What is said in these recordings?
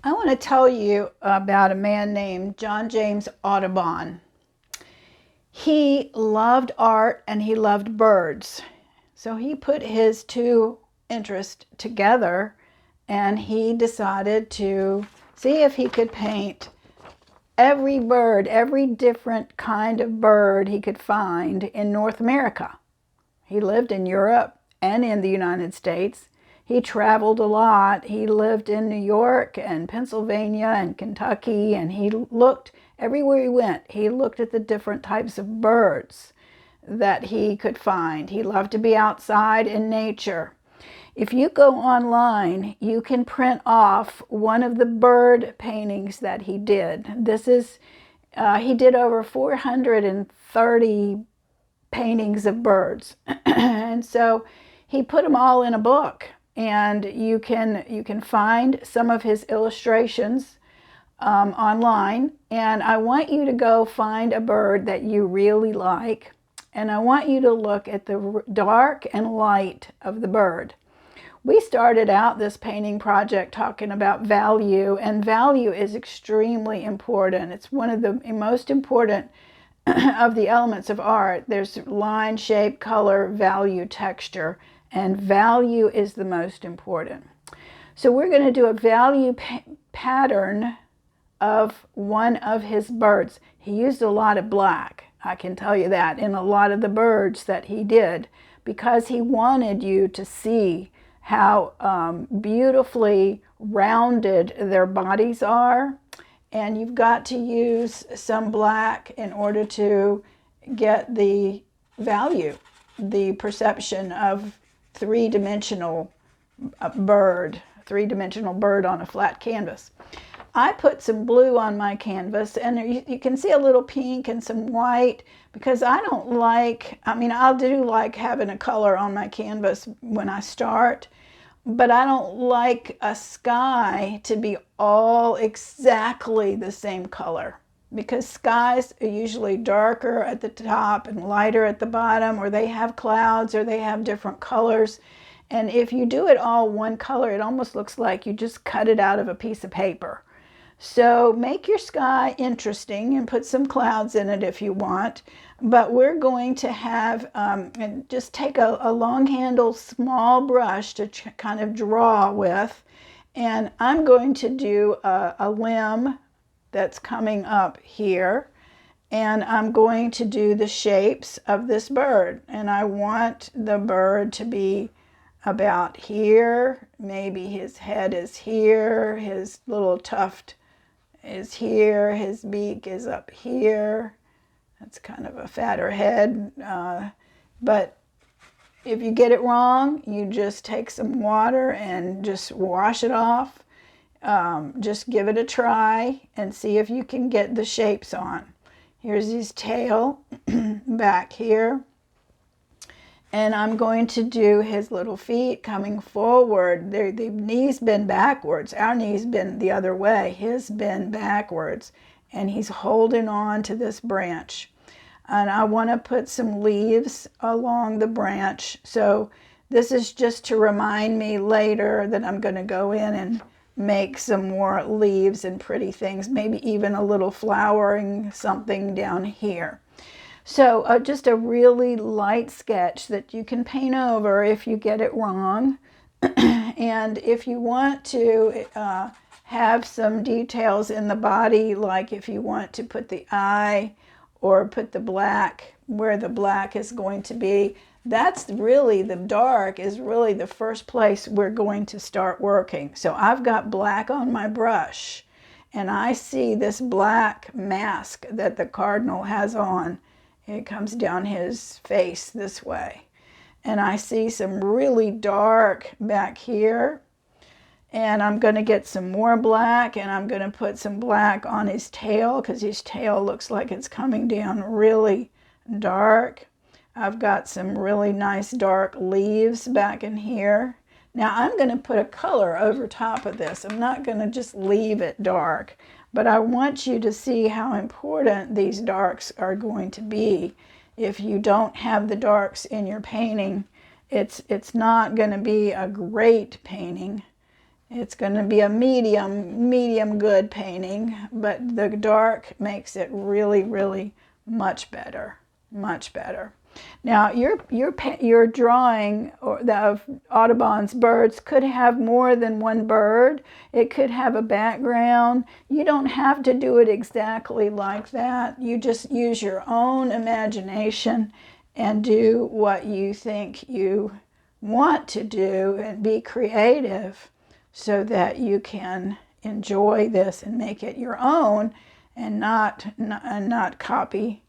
I want to tell you about a man named John James Audubon. He loved art and he loved birds. So he put his two interests together and he decided to see if he could paint every bird, every different kind of bird he could find in North America. He lived in Europe and in the United States. He traveled a lot. He lived in New York and Pennsylvania and Kentucky, and he looked everywhere he went. He looked at the different types of birds that he could find. He loved to be outside in nature. If you go online, you can print off one of the bird paintings that he did. He did over 430 paintings of birds. And so he put them all in a book, and you can find some of his illustrations online. And I want you to go find a bird that you really like, and I want you to look at the dark and light of the bird. We started out this painting project talking about value, and value is extremely important. It's one of the most important of the elements of art. There's line, shape, color, value, texture, and value is the most important. So we're going to do a value pattern of one of his birds. He used a lot of black, I can tell you that, in a lot of the birds that he did, because he wanted you to see how beautifully rounded their bodies are. And you've got to use some black in order to get the value, the perception of three-dimensional bird on a flat canvas. I put some blue on my canvas, and you can see a little pink and some white, because I do like having a color on my canvas when I start, but I don't like a sky to be all exactly the same color, because skies are usually darker at the top and lighter at the bottom, or they have clouds, or they have different colors. And if you do it all one color, it almost looks like you just cut it out of a piece of paper. So make your sky interesting and put some clouds in it if you want. But we're going to have, and just take a long handle small brush to kind of draw with. And I'm going to do a limb that's coming up here. And I'm going to do the shapes of this bird. And I want the bird to be about here. Maybe his head is here. His little tuft is here. His beak is up here. That's kind of a fatter head. But if you get it wrong, you just take some water and just wash it off. Just give it a try and see if you can get the shapes on. Here's his tail back here. And I'm going to do his little feet coming forward. The knees bend backwards. Our knees bend the other way. His bend backwards. And he's holding on to this branch. And I want to put some leaves along the branch. So this is just to remind me later that I'm going to go in and make some more leaves and pretty things. Maybe even a little flowering something down here. So just a really light sketch that you can paint over if you get it wrong. And if you want to have some details in the body, like if you want to put the eye or put the black where the black is going to be, that's really, the dark is really the first place we're going to start working. So I've got black on my brush, and I see this black mask that the cardinal has on. It comes down his face this way. And I see some really dark back here. And I'm going to get some more black, and I'm going to put some black on his tail, because his tail looks like it's coming down really dark. I've got some really nice dark leaves back in here. Now I'm going to put a color over top of this. I'm not going to just leave it dark. But I want you to see how important these darks are going to be. If you don't have the darks in your painting, it's not going to be a great painting. It's going to be a medium good painting, but the dark makes it really, really much better, much better. Now, your drawing of Audubon's birds could have more than one bird. It could have a background. You don't have to do it exactly like that. You just use your own imagination and do what you think you want to do and be creative so that you can enjoy this and make it your own and not copy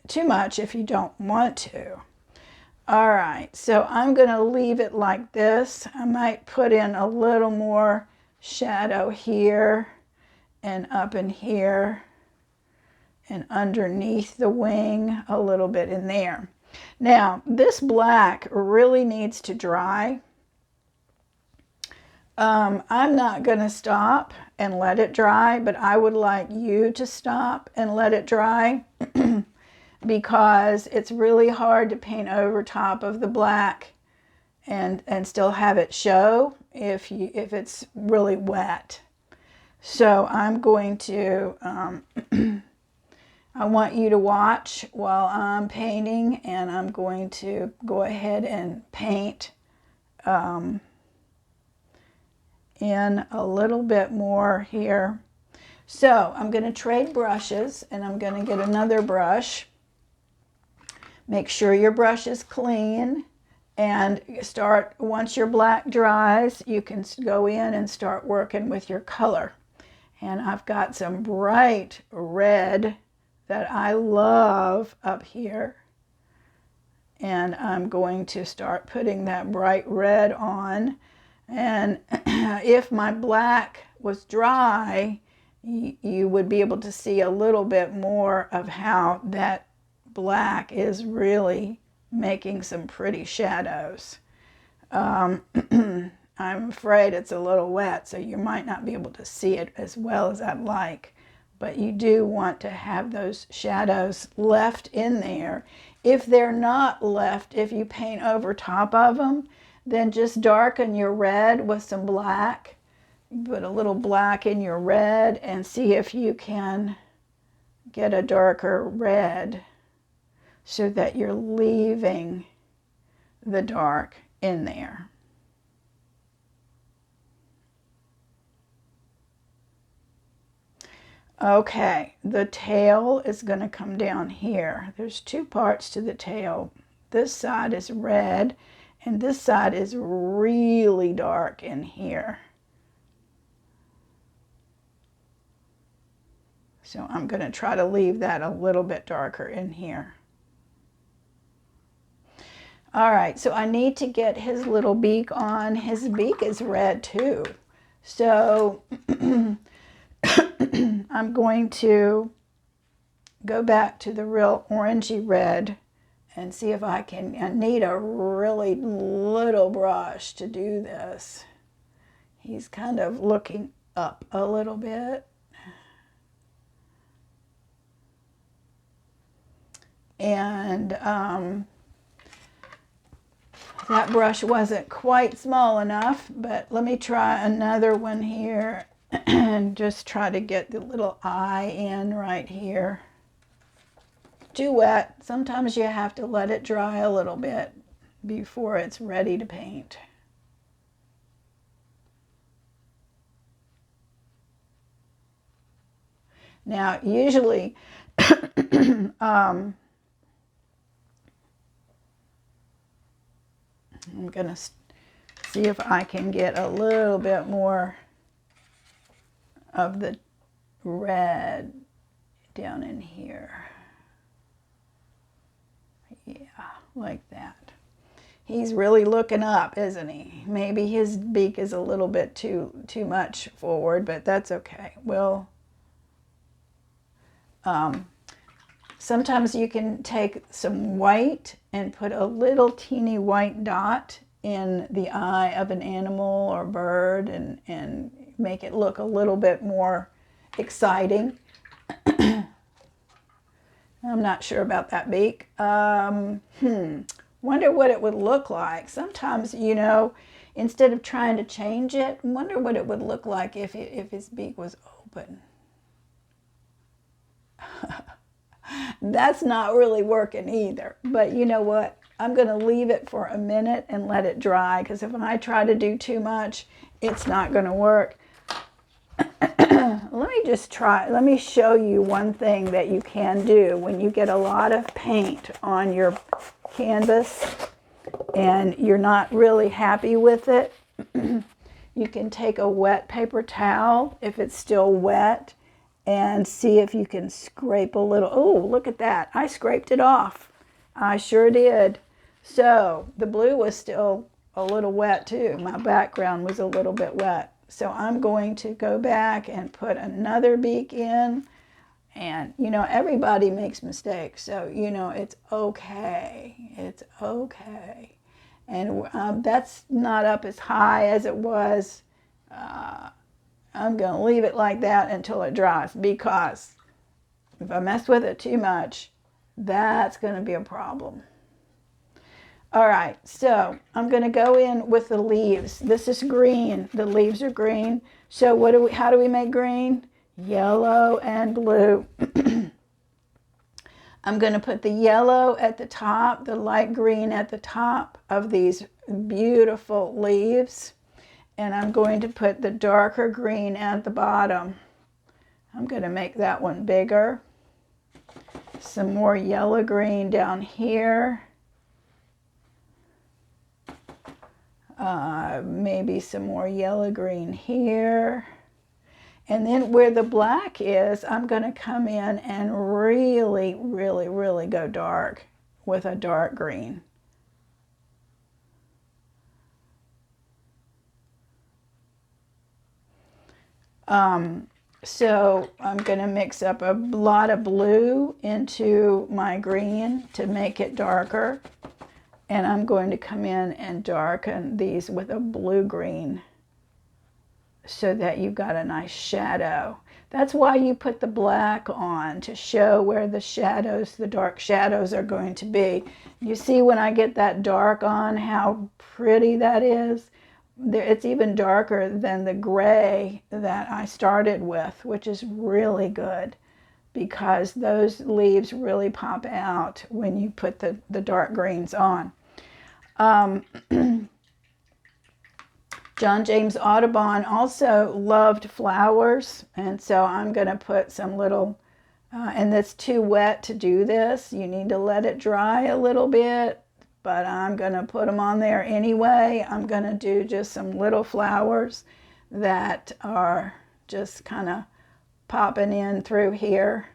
too much if you don't want to. All right, so I'm going to leave it like this. I might put in a little more shadow here and up in here and underneath the wing, a little bit in there. Now, this black really needs to dry. I'm not going to stop and let it dry, but I would like you to stop and let it dry because it's really hard to paint over top of the black and still have it show if it's really wet. So I'm going to, I want you to watch while I'm painting, and I'm going to go ahead and paint in a little bit more here. So I'm going to trade brushes, and I'm going to get another brush. Make sure your brush is clean, and start, once your black dries, you can go in and start working with your color. And I've got some bright red that I love up here. And I'm going to start putting that bright red on. And if my black was dry, you would be able to see a little bit more of how that black is really making some pretty shadows. I'm afraid it's a little wet, so you might not be able to see it as well as I'd like. But you do want to have those shadows left in there. If they're not left, if you paint over top of them, then just darken your red with some black. Put a little black in your red and see if you can get a darker red so that you're leaving the dark in there. Okay, the tail is going to come down here. There's two parts to the tail. This side is red, and this side is really dark in here. So I'm going to try to leave that a little bit darker in here. All right, so I need to get his little beak on. His beak is red too. So I'm going to go back to the real orangey red and see if I need a really little brush to do this. He's kind of looking up a little bit. And that brush wasn't quite small enough, but let me try another one here and just try to get the little eye in right here. Too wet. Sometimes you have to let it dry a little bit before it's ready to paint. Now, usually, I'm going to see if I can get a little bit more of the red down in here. Yeah, like that. He's really looking up, isn't he? Maybe his beak is a little bit too much forward, but that's okay. We'll sometimes you can take some white and put a little teeny white dot in the eye of an animal or bird and make it look a little bit more exciting. I'm not sure about that beak. Wonder what it would look like. Sometimes, you know, instead of trying to change it, I wonder what it would look like if his beak was open. That's not really working either. But you know what? I'm going to leave it for a minute and let it dry, because if I try to do too much, it's not going to work. Let me show you one thing that you can do when you get a lot of paint on your canvas and you're not really happy with it. You can take a wet paper towel if it's still wet and see if you can scrape a little. Oh, look at that. I scraped it off. I sure did. So the blue was still a little wet too. My background was a little bit wet. So I'm going to go back and put another beak in. And, you know, everybody makes mistakes. So, you know, it's okay. It's okay. And that's not up as high as it was. I'm going to leave it like that until it dries, because if I mess with it too much, that's going to be a problem. All right, so I'm going to go in with the leaves. This is green. The leaves are green. So how do we make green? Yellow and blue. I'm going to put the yellow at the top, the light green at the top of these beautiful leaves. And I'm going to put the darker green at the bottom. I'm going to make that one bigger. Some more yellow green down here. Maybe some more yellow green here. And then where the black is, I'm going to come in and really, really, really go dark with a dark green. So I'm going to mix up a lot of blue into my green to make it darker. And I'm going to come in and darken these with a blue-green so that you've got a nice shadow. That's why you put the black on, to show where the shadows, the dark shadows, are going to be. You see when I get that dark on, how pretty that is? It's even darker than the gray that I started with, which is really good, because those leaves really pop out when you put the dark greens on. John James Audubon also loved flowers, and so I'm going to put some little, and it's too wet to do this. You need to let it dry a little bit, but I'm going to put them on there anyway. I'm going to do just some little flowers that are just kind of popping in through here,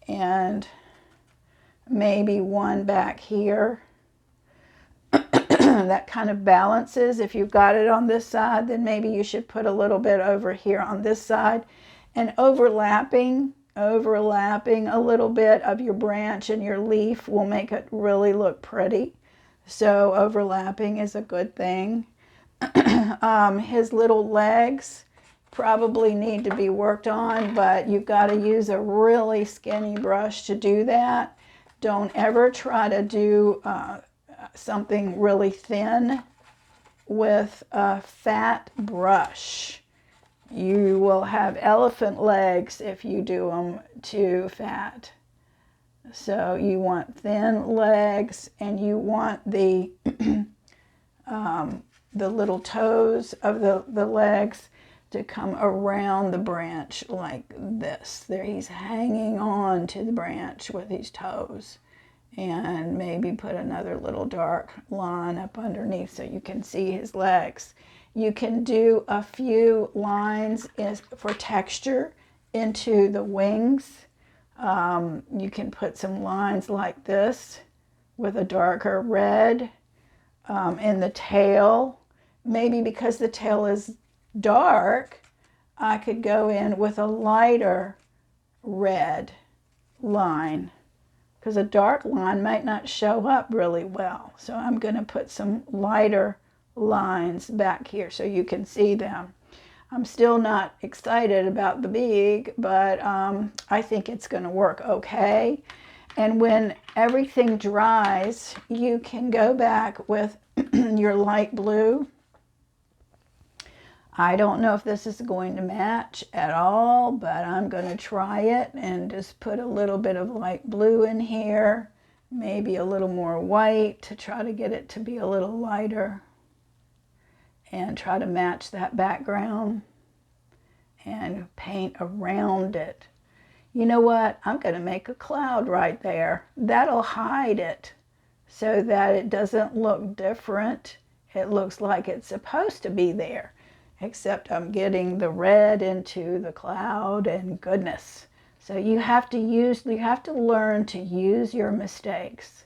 and maybe one back here. That kind of balances. If you've got it on this side, then maybe you should put a little bit over here on this side, and overlapping a little bit of your branch and your leaf will make it really look pretty. So overlapping is a good thing. His little legs probably need to be worked on, but you've got to use a really skinny brush to do that. Don't ever try to do something really thin with a fat brush. You will have elephant legs if you do them too fat. So you want thin legs, and you want the little toes of the legs to come around the branch like this. There, he's hanging on to the branch with his toes. And maybe put another little dark line up underneath so you can see his legs. You can do a few lines for texture into the wings. You can put some lines like this with a darker red. In the tail, maybe because the tail is dark, I could go in with a lighter red line, because a dark line might not show up really well. So I'm going to put some lighter lines back here so you can see them. I'm still not excited about the beak, but I think it's going to work okay. And when everything dries, you can go back with your light blue. I don't know if this is going to match at all, but I'm going to try it and just put a little bit of light blue in here, maybe a little more white to try to get it to be a little lighter, and try to match that background and paint around it. You know what? I'm going to make a cloud right there. That'll hide it so that it doesn't look different. It looks like it's supposed to be there, except I'm getting the red into the cloud, and goodness. So you have to learn to use your mistakes.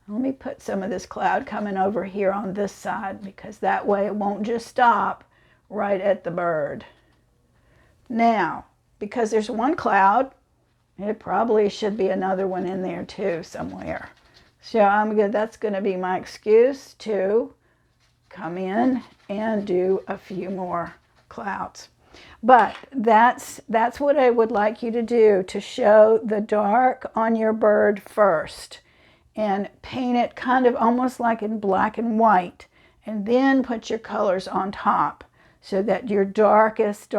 Let me put some of this cloud coming over here on this side, because that way it won't just stop right at the bird. Now, because there's one cloud, it probably should be another one in there too somewhere. So that's going to be my excuse to come in and do a few more clouds. But that's what I would like you to do, to show the dark on your bird first and paint it kind of almost like in black and white, and then put your colors on top so that your darkest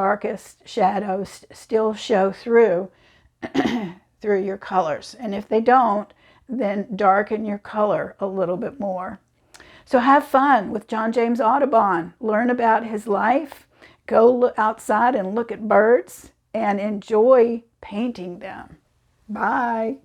shadows still show through through your colors. And if they don't, then darken your color a little bit more. So have fun with John James Audubon. Learn about his life. Go outside and look at birds and enjoy painting them. Bye.